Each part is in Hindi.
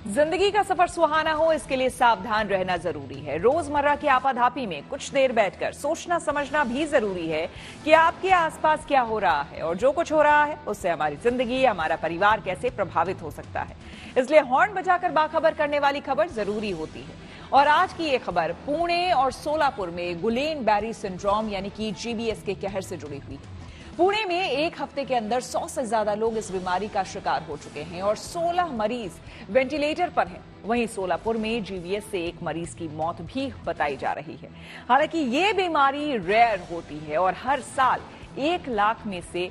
जिंदगी का सफर सुहाना हो, इसके लिए सावधान रहना जरूरी है। रोजमर्रा की आपाधापी में कुछ देर बैठकर सोचना समझना भी जरूरी है कि आपके आसपास क्या हो रहा है और जो कुछ हो रहा है उससे हमारी जिंदगी, हमारा परिवार कैसे प्रभावित हो सकता है। इसलिए हॉर्न बजाकर बाखबर करने वाली खबर जरूरी होती है। और आज की ये खबर पुणे और सोलापुर में गुलेन बैरी सिंड्रोम यानी कि जीबीएस के कहर से जुड़ी हुई है। पुणे में एक हफ्ते के अंदर 100 से ज्यादा लोग इस बीमारी का शिकार हो चुके हैं और 16 मरीज वेंटिलेटर पर हैं। वहीं सोलापुर में जीबीएस से एक मरीज की मौत भी बताई जा रही है। हालांकि ये बीमारी रेयर होती है और हर साल 1 लाख में से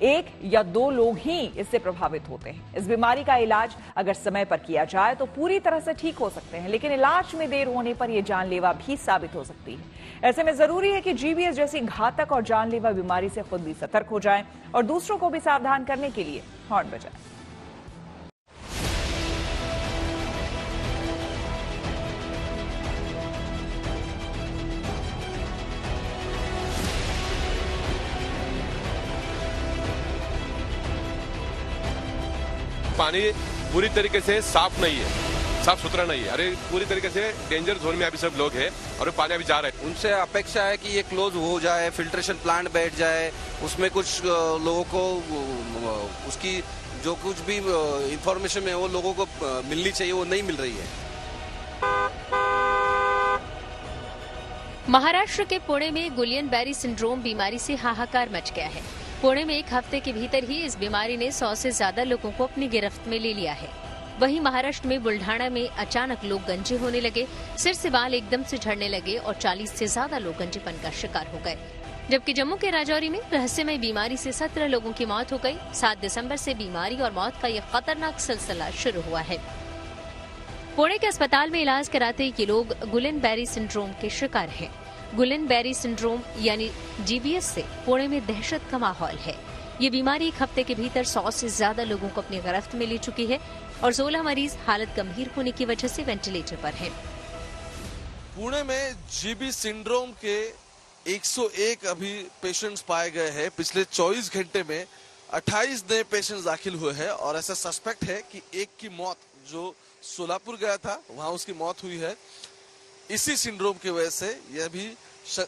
1 या 2 लोग ही इससे प्रभावित होते हैं। इस बीमारी का इलाज अगर समय पर किया जाए तो पूरी तरह से ठीक हो सकते हैं, लेकिन इलाज में देर होने पर यह जानलेवा भी साबित हो सकती है। ऐसे में जरूरी है कि जीबीएस जैसी घातक और जानलेवा बीमारी से खुद भी सतर्क हो जाएं और दूसरों को भी सावधान करने के लिए हॉर्न बजाएं। पानी पूरी तरीके से साफ नहीं है, साफ सुथरा नहीं है। अरे पूरी तरीके से डेंजर जोन में अभी सब लोग हैं और पानी अभी जा रहा है। उनसे अपेक्षा है कि ये क्लोज हो जाए, फिल्ट्रेशन प्लांट बैठ जाए, उसमें कुछ लोगों को उसकी जो कुछ भी इंफॉर्मेशन है वो लोगों को मिलनी चाहिए, वो नहीं मिल रही है। महाराष्ट्र के पुणे में गुलियन बैरी सिंड्रोम बीमारी से हाहाकार मच गया है। पुणे में एक हफ्ते के भीतर ही इस बीमारी ने 100 से ज्यादा लोगों को अपनी गिरफ्त में ले लिया है। वहीं महाराष्ट्र में बुल्ढाना में अचानक लोग गंजे होने लगे, सिर से बाल एकदम से झड़ने लगे और 40 से ज्यादा लोग गंजेपन का शिकार हो गए। जबकि जम्मू के राजौरी में रहस्यमय बीमारी से 17 लोगों की मौत हो गई। 7 दिसंबर से बीमारी और मौत का यह खतरनाक सिलसिला शुरू हुआ है। पुणे के अस्पताल में इलाज कराते ये लोग गुलेन बैरी सिंड्रोम के शिकार हैं। गुलेन बैरी सिंड्रोम यानी जीबीएस से पुणे में दहशत का माहौल है। ये बीमारी एक हफ्ते के भीतर 100 से ज्यादा लोगों को अपनी गिरफ्त में ले चुकी है और 16 मरीज हालत गंभीर होने की वजह से वेंटिलेटर पर हैं। पुणे में जीबी सिंड्रोम के 101 अभी पेशेंट्स पाए गए हैं। पिछले 24 घंटे में 28 नए पेशेंट्स दाखिल हुए हैं और ऐसा सस्पेक्ट है कि एक की मौत जो सोलापुर गया था वहां उसकी मौत हुई है। इसी सिंड्रोम की वजह से यह भी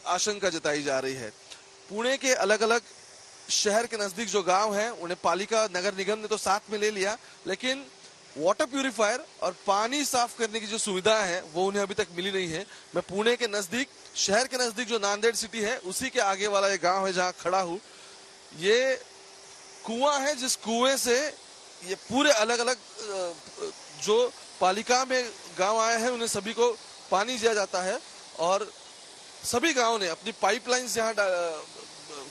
आशंका जताई जा रही है। पुणे के अलग अलग शहर के नजदीक जो गांव हैं उन्हें पालिका नगर निगम ने तो साथ में ले लिया, लेकिन वाटर प्यूरिफायर और पानी साफ करने की जो सुविधा है वो उन्हें अभी तक मिली नहीं है। मैं पुणे के नजदीक, शहर के नजदीक जो नांदेड़ सिटी है उसी के आगे वाला ये गांव है जहां खड़ा हूं। ये कुआं है जिस कुएं से ये पूरे अलग अलग जो पालिका में गांव आए हैं उन्हें सभी को पानी दिया जाता है और सभी गांवों ने अपनी पाइपलाइंस यहाँ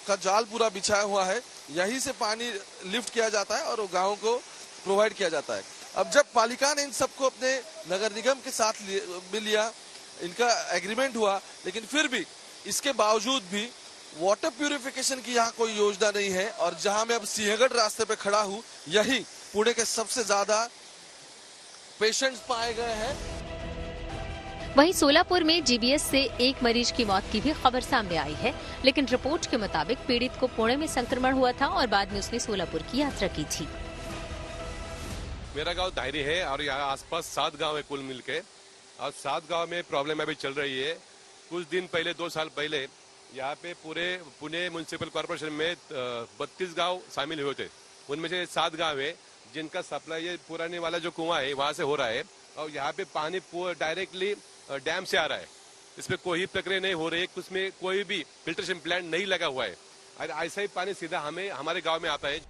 का जाल पूरा बिछाया हुआ है। यहीं से पानी लिफ्ट किया जाता है और वो गांवों को प्रोवाइड किया जाता है। अब जब पालिका ने इन सबको अपने नगर निगम के साथ भी लिया, इनका एग्रीमेंट हुआ, लेकिन फिर भी इसके बावजूद भी वाटर प्यूरिफिकेशन की यहाँ कोई योजना नहीं है। और जहां मैं अब सिंहगढ़ रास्ते पे खड़ा हूँ, यही पुणे के सबसे ज्यादा पेशेंट्स पाए गए हैं। वहीं सोलापुर में जीबीएस से एक मरीज की मौत की भी खबर सामने आई है, लेकिन रिपोर्ट के मुताबिक पीड़ित को पुणे में संक्रमण हुआ था और बाद में उसने सोलापुर की यात्रा की थी। मेरा गांव दायरी है और यहाँ आसपास 7 गांव है कुल मिलके, और 7 गांव में प्रॉब्लम अभी चल रही है। कुछ दिन पहले, 2 साल पहले, यहाँ पे पूरे पुणे म्युनिसिपल कॉर्पोरेशन में 32 गांव शामिल हुए थे। उनमें से 7 गांव है जिनका सप्लाई ये पुराने वाला जो कुआं है वहां से हो रहा है और यहाँ पे पानी डायरेक्टली डैम से आ रहा है। इसमें कोई प्रक्रिया नहीं हो रही है, उसमें कोई भी फिल्ट्रेशन प्लांट नहीं लगा हुआ है और ऐसा ही पानी सीधा हमारे गांव में आता है।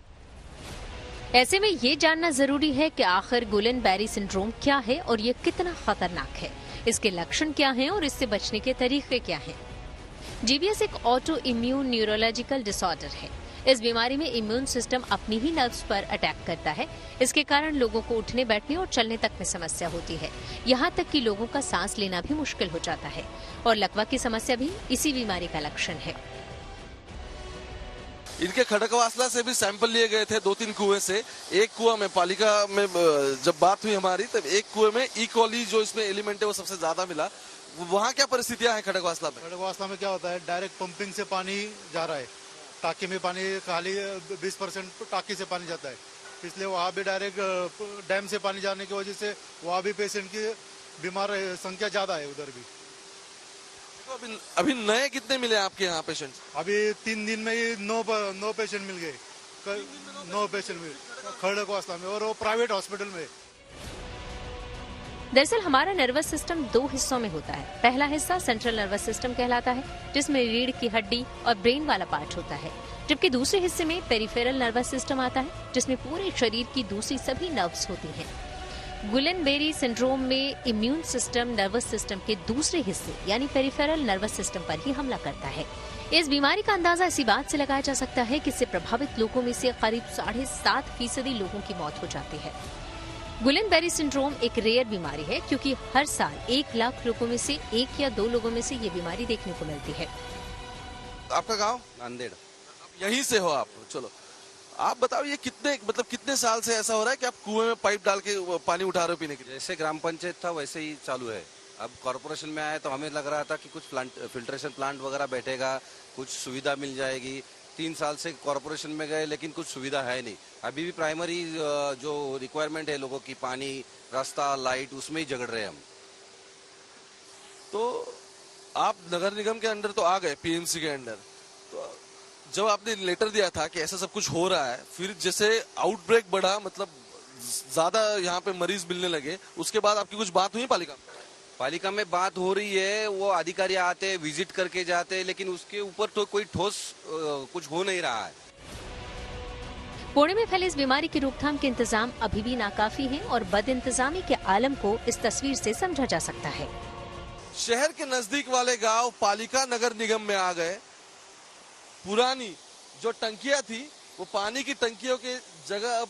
ऐसे में ये जानना जरूरी है कि आखिर गुलेन बैरी सिंड्रोम क्या है और ये कितना खतरनाक है, इसके लक्षण क्या हैं और इससे बचने के तरीके क्या हैं। जीबीएस एक ऑटो इम्यून न्यूरोलॉजिकल डिसऑर्डर है। इस बीमारी में इम्यून सिस्टम अपनी ही नर्व्स पर अटैक करता है। इसके कारण लोगों को उठने, बैठने और चलने तक में समस्या होती है। यहाँ तक कि लोगों का सांस लेना भी मुश्किल हो जाता है और लकवा की समस्या भी इसी बीमारी का लक्षण है। इनके खड़कवासला से भी सैंपल लिए गए थे 2-3 कुएं से। एक कुआं में पालिका में जब बात हुई हमारी, तब एक कुएं में ई कॉली जो इसमें एलिमेंट है वो सबसे ज्यादा मिला। वहाँ क्या परिस्थितियां हैं खड़कवासला में? खड़कवासला में क्या होता है, डायरेक्ट पंपिंग से पानी जा रहा है, टाकी में पानी खाली 20% टाकी से पानी जाता है इसलिए वहाँ भी डायरेक्ट डैम से पानी जाने की वजह से वहाँ भी पेशेंट की बीमार संख्या ज़्यादा है उधर भी। तो अभी नए कितने मिले आपके यहाँ पेशेंट? अभी 3 दिन में ही 9 पेशेंट मिल गए। 9 पेशेंट मिले खड़गवासला में, और वो प्राइवेट हॉस्पिटल में। दरअसल हमारा नर्वस सिस्टम 2 हिस्सों में होता है। पहला हिस्सा सेंट्रल नर्वस सिस्टम कहलाता है, जिसमें रीढ़ की हड्डी और ब्रेन वाला पार्ट होता है, जबकि दूसरे हिस्से में पेरिफेरल नर्वस सिस्टम आता है, जिसमें पूरे शरीर की दूसरी सभी नर्व्स होती हैं। गुलेन-बेरी सिंड्रोम में इम्यून सिस्टम नर्वस सिस्टम के दूसरे हिस्से यानी पेरिफेरल नर्वस सिस्टम पर ही हमला करता है। इस बीमारी का अंदाजा इसी बात से लगाया जा सकता है कि इससे प्रभावित लोगों में से करीब 7.5% लोगों की मौत हो जाती है। गुलेन-बेरी सिंड्रोम एक रेयर बीमारी है, क्योंकि हर साल 1 लाख लोगों में से 1 या 2 लोगों में से ये बीमारी देखने को मिलती है। आपका गांव? नांदेड़। यहीं से हो आप? चलो आप बताओ, ये कितने साल से ऐसा हो रहा है कि आप कुएं में पाइप डाल के पानी उठा रहे हो पीने के लिए? जैसे ग्राम पंचायत था वैसे ही चालू है। अब कॉर्पोरेशन में आए तो हमें लग रहा था कि कुछ फिल्ट्रेशन प्लांट वगैरह बैठेगा, कुछ सुविधा मिल जाएगी। 3 साल से कॉर्पोरेशन में गए लेकिन कुछ सुविधा है नहीं। अभी भी प्राइमरी जो रिक्वायरमेंट है लोगों की, पानी, रास्ता, लाइट, उसमें ही झगड़ रहे हैं हम। तो आप नगर निगम के अंडर तो आ गए, पीएमसी के अंडर, तो जब आपने लेटर दिया था कि ऐसा सब कुछ हो रहा है, फिर जैसे आउटब्रेक बढ़ा, मतलब ज्यादा यहाँ पे मरीज मिलने लगे, उसके बाद आपकी कुछ बात हुई पालिका में? पालिका में बात हो रही है, वो अधिकारी आते, विजिट करके जाते, लेकिन उसके ऊपर तो कोई ठोस कुछ हो नहीं रहा है। पुणे में फैली इस बीमारी की रोकथाम के इंतजाम अभी भी नाकाफी हैं और बद इंतजामी के आलम को इस तस्वीर से समझा जा सकता है। शहर के नजदीक वाले गांव पालिका नगर निगम में आ गए। पुरानी जो टंकियां थी, वो पानी की टंकियों के जगह अब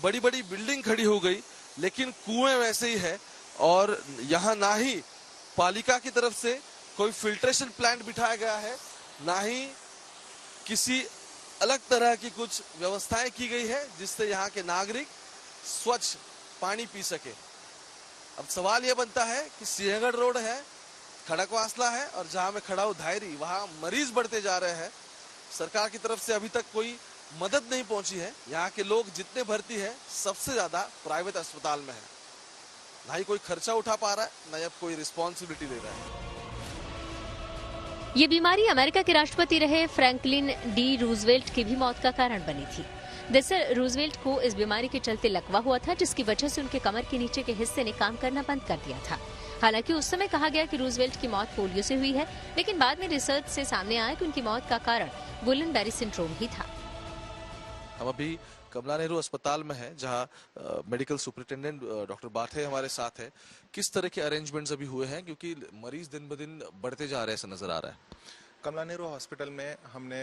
बड़ी बड़ी बिल्डिंग खड़ी हो गई, लेकिन कुएं वैसे ही है। और यहाँ ना ही पालिका की तरफ से कोई फिल्ट्रेशन प्लांट बिठाया गया है, ना ही किसी अलग तरह की कुछ व्यवस्थाएं की गई है जिससे यहाँ के नागरिक स्वच्छ पानी पी सके। अब सवाल यह बनता है कि सिंहगढ़ रोड है, खड़गवासला है, और जहां मैं खड़ा हूं धायरी, वहां मरीज बढ़ते जा रहे हैं। सरकार की तरफ से अभी तक कोई मदद नहीं पहुंची है। यहाँ के लोग जितने भर्ती है, सबसे ज्यादा प्राइवेट अस्पताल में है। ना ही कोई खर्चा उठा पा रहा है, ना ही कोई रिस्पॉन्सिबिलिटी ले रहा है। ये बीमारी अमेरिका के राष्ट्रपति रहे फ्रैंकलिन डी रूजवेल्ट की भी मौत का कारण बनी थी। दरअसल रूजवेल्ट को इस बीमारी के चलते लकवा हुआ था, जिसकी वजह से उनके कमर के नीचे के हिस्से ने काम करना बंद कर दिया था। हालांकि उस समय कहा गया कि रूजवेल्ट की मौत पोलियो से हुई है, लेकिन बाद में रिसर्च से सामने आया कि उनकी मौत का कारण गुलेन-बेरी सिंड्रोम ही था। हम अभी कमला नेहरू अस्पताल में है, जहां मेडिकल सुपरिटेंडेंट डॉक्टर बाठे हमारे साथ है। किस तरह के अरेंजमेंट्स अभी हुए हैं, क्योंकि मरीज दिन ब दिन बढ़ते जा रहे हैं, ऐसा नजर आ रहा है? कमला नेहरू हॉस्पिटल में हमने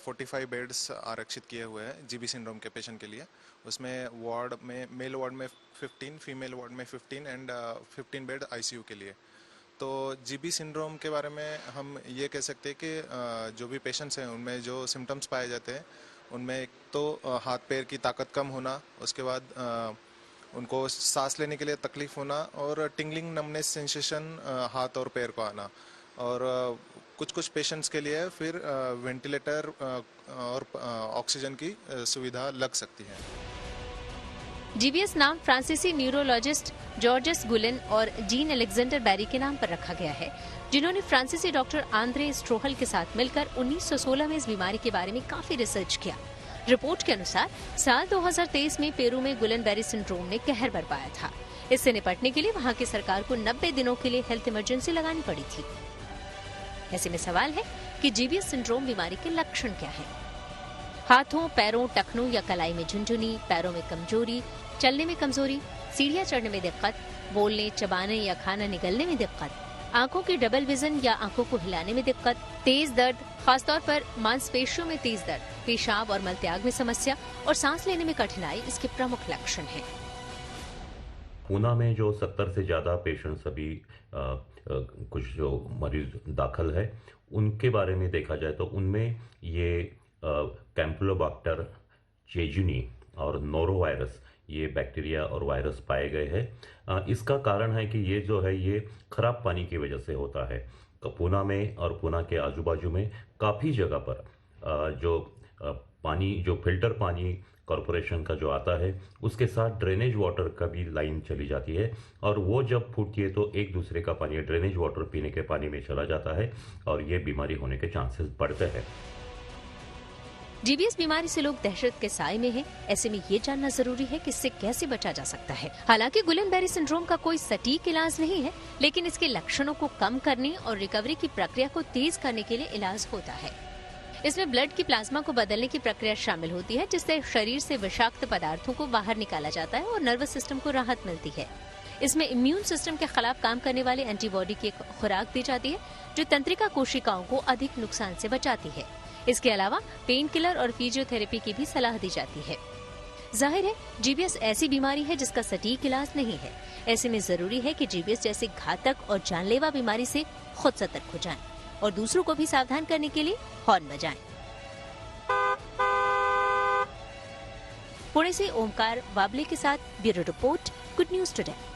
45 बेड्स आरक्षित किए हुए हैं जीबी सिंड्रोम के पेशेंट के लिए। उसमें वार्ड में, मेल वार्ड में 15, फीमेल वार्ड में 15 एंड 15 बेड आईसीयू के लिए। तो जीबी सिंड्रोम के बारे में हम ये कह सकते हैं कि जो भी पेशेंट्स हैं उनमें जो सिम्टम्स पाए जाते हैं, उनमें एक तो हाथ पैर की ताकत कम होना, उसके बाद उनको सांस लेने के लिए तकलीफ होना, और टिंगलिंग नमनेस सेंसेशन हाथ और पैर को आना, और कुछ पेशेंट्स के लिए फिर वेंटिलेटर और ऑक्सीजन की सुविधा लग सकती है। जीबीएस नाम फ्रांसीसी न्यूरोलॉजिस्ट जॉर्जेस गुलेन और जीन अलेक्जेंडर बेरी के नाम पर रखा गया है, जिन्होंने फ्रांसीसी डॉक्टर आंद्रे स्ट्रोहल के साथ मिलकर 1916 में इस बीमारी के बारे में काफी रिसर्च किया। रिपोर्ट के अनुसार साल 2023 में पेरू में गुलेन-बेरी सिंड्रोम ने कहर बरपाया था। इससे निपटने के लिए वहां की सरकार को 90 दिनों के लिए हेल्थ इमरजेंसी लगानी पड़ी थी। ऐसे में सवाल है कि जीबीएस सिंड्रोम बीमारी के लक्षण क्या हैं? हाथों, पैरों, टखनों या कलाई में झुनझुनी, पैरों में कमजोरी, चलने में कमजोरी, सीढ़ियां चढ़ने में दिक्कत, बोलने, चबाने या खाना निगलने में दिक्कत, आंखों की डबल विजन या आंखों को हिलाने में दिक्कत, तेज दर्द, खासतौर पर मांसपेशियों में तेज दर्द, पेशाब और मलत्याग में समस्या और सांस लेने में कठिनाई इसके प्रमुख लक्षण हैं। पूना में जो 70 से ज्यादा पेशेंट्स अभी कुछ जो मरीज दाखिल है, उनके बारे में देखा जाए तो उनमें ये कैम्पलोबैक्टर जेजुनी और नोरोवायरस, ये बैक्टीरिया और वायरस पाए गए हैं। इसका कारण है कि ये जो है ये खराब पानी की वजह से होता है। पूना में और पूना के आजू बाजू में काफ़ी जगह पर जो पानी, जो फिल्टर पानी कॉरपोरेशन का जो आता है उसके साथ ड्रेनेज वाटर का भी लाइन चली जाती है और वो जब फूटती है तो एक दूसरे का पानी ड्रेनेज वाटर पीने के पानी में चला जाता है और ये बीमारी होने के चांसेस बढ़ते हैं। जीबीएस बीमारी से लोग दहशत के साए में हैं। ऐसे में ये जानना जरूरी है कि इससे कैसे बचा जा सकता है। हालांकि गुलियन-बेरी सिंड्रोम का कोई सटीक इलाज नहीं है, लेकिन इसके लक्षणों को कम करने और रिकवरी की प्रक्रिया को तेज करने के लिए इलाज होता है। इसमें ब्लड की प्लाज्मा को बदलने की प्रक्रिया शामिल होती है, जिससे शरीर से विषाक्त पदार्थों को बाहर निकाला जाता है और नर्वस सिस्टम को राहत मिलती है। इसमें इम्यून सिस्टम के खिलाफ काम करने वाले एंटीबॉडी की एक खुराक दी जाती है, जो तंत्रिका कोशिकाओं को अधिक नुकसान से बचाती है। इसके अलावा पेन किलर और फिजियोथेरेपी की भी सलाह दी जाती है। जाहिर है, जीबीएस ऐसी बीमारी है जिसका सटीक इलाज नहीं है। ऐसे में जरूरी है कि जीबीएस जैसी घातक और जानलेवा बीमारी से खुद सतर्क हो जाएं और दूसरों को भी सावधान करने के लिए हॉर्न बजाएं। पुणे से ओमकार वाबले के साथ bureau report, good news today.